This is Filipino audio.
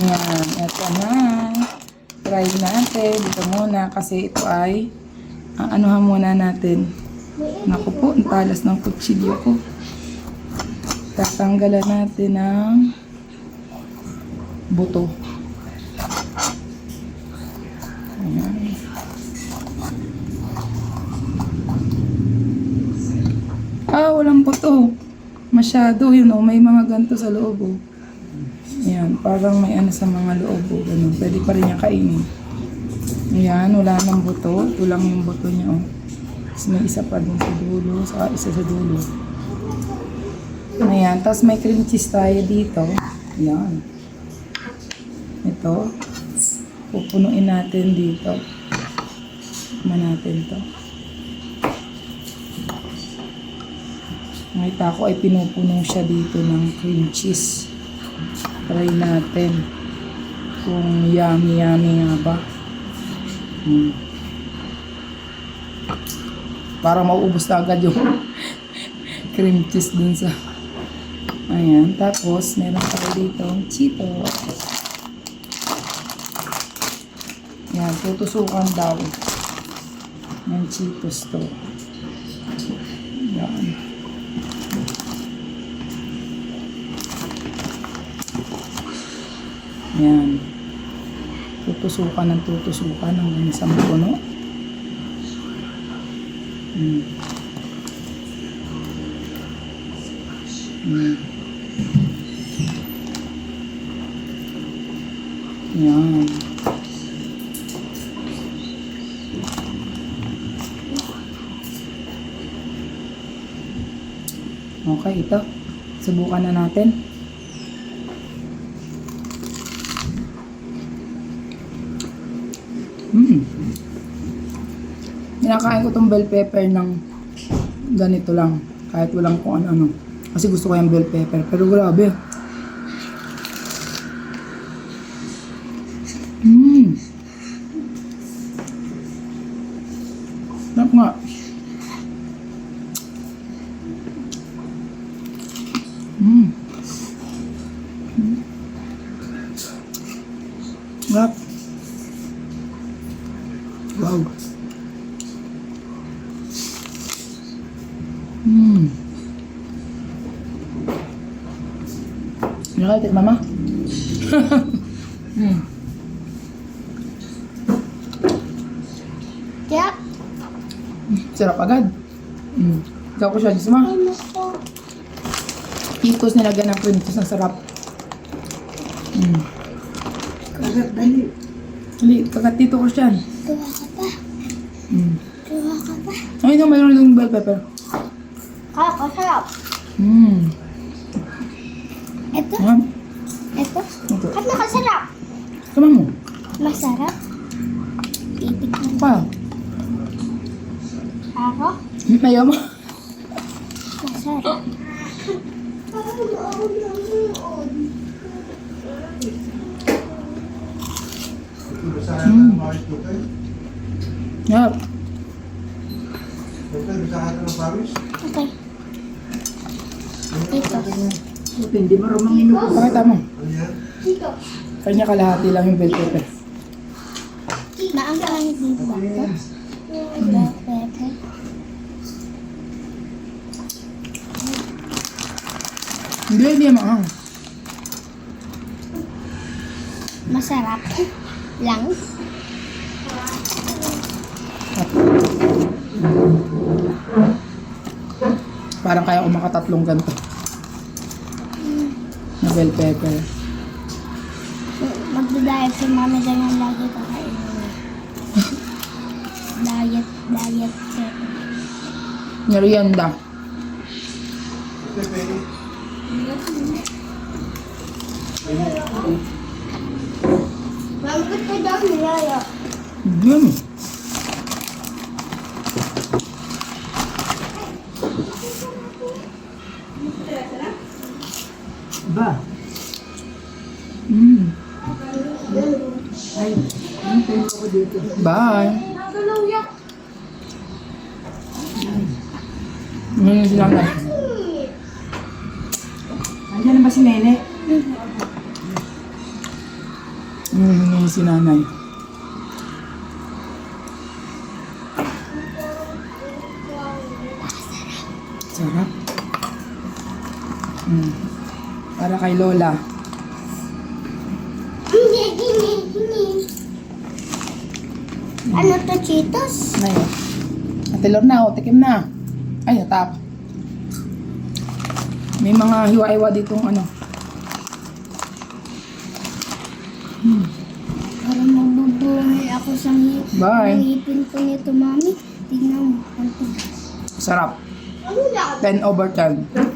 Ayan, eto na. Try natin. Dito muna kasi ito ay anuhan muna natin. Naku po, ang talas ng kutsilyo ko. Tatanggalan natin ng buto. Ayan. Walang buto. Masyado yun, oh. May mga ganito sa loob, oh. Ayan, parang may ano sa mga loob, oh. Ganun. Pwede pa rin niya kainin. Ayan, wala nang buto. Ito lang yung buto niya, oh. Tapos may isa pa dun sa dulo, saka isa sa dulo. Ayan, tapos may cream cheese tayo dito. Ayan. Ito. Pupunuin natin dito. Tikman natin to. Nakita ko ay pinupuno siya dito ng cream cheese. Try natin kung yummy nga ba. Parang mauubos na agad yung cream cheese dun sa... Ayan. Tapos, meron pa dito Cheetos. Ayan. Tutusukan daw. Ayan, Cheetos to. Ayan. Ayan. Tutusukan hanggang sa puno. Ayan. Okay, ito. Subukan na natin. Kinakain ko tong bell pepper ng ganito lang. Kahit walang kung ano-ano. Kasi gusto ko yung bell pepper. Pero grabe. Sarap nga. Sarap. Wow. Nakalitik, mama? Kaya? Sarap agad. Ikaw ko siya, ma. Cheetos nilagyan ng cream cheese. Ang sarap. Kagat, dali. Dali, kagat dito ko siya. Gawa ka pa. Gawa ka pa. Ay, no, mayroon yung bell pepper. Kakasarap. Ito? Ayan. Ito? Ito. At nakasarap. Tama mo. Masarap. Titikman Pa. ako. Ayaw mo. Masarap. Yup. Okay. Ito. Hindi marunong inupo. Pakita mo. Dito. Kanya kalahati lang yung bell pepper. Maangkang dito ba ito? Bell pepper. Hindi maang. Masarap. Lang. Parang kaya ko makatatlong ganito. Na bell pepper. Magda-diet si mami, ganyan lagi kakainin niya. Diet. Merienda. Bakit ka daw nilaya? Yun. Ba? Ay, hintayin ako dito. Bye. Nagalaw Ngayon sila na. Andiyan na ba si Nene? Ngayon si nanay. Sarap. Para kay Lola. Ano to, Cheetos? Ngayon. Ate Lorna, tikim na. Ay, natap. May mga hiwa-hiwa ditong ano. Parang mabubuhay ako sa Bye. ngipin ko nito, Mami. Tingnan mo. Ang tigas. Sarap. 10/10.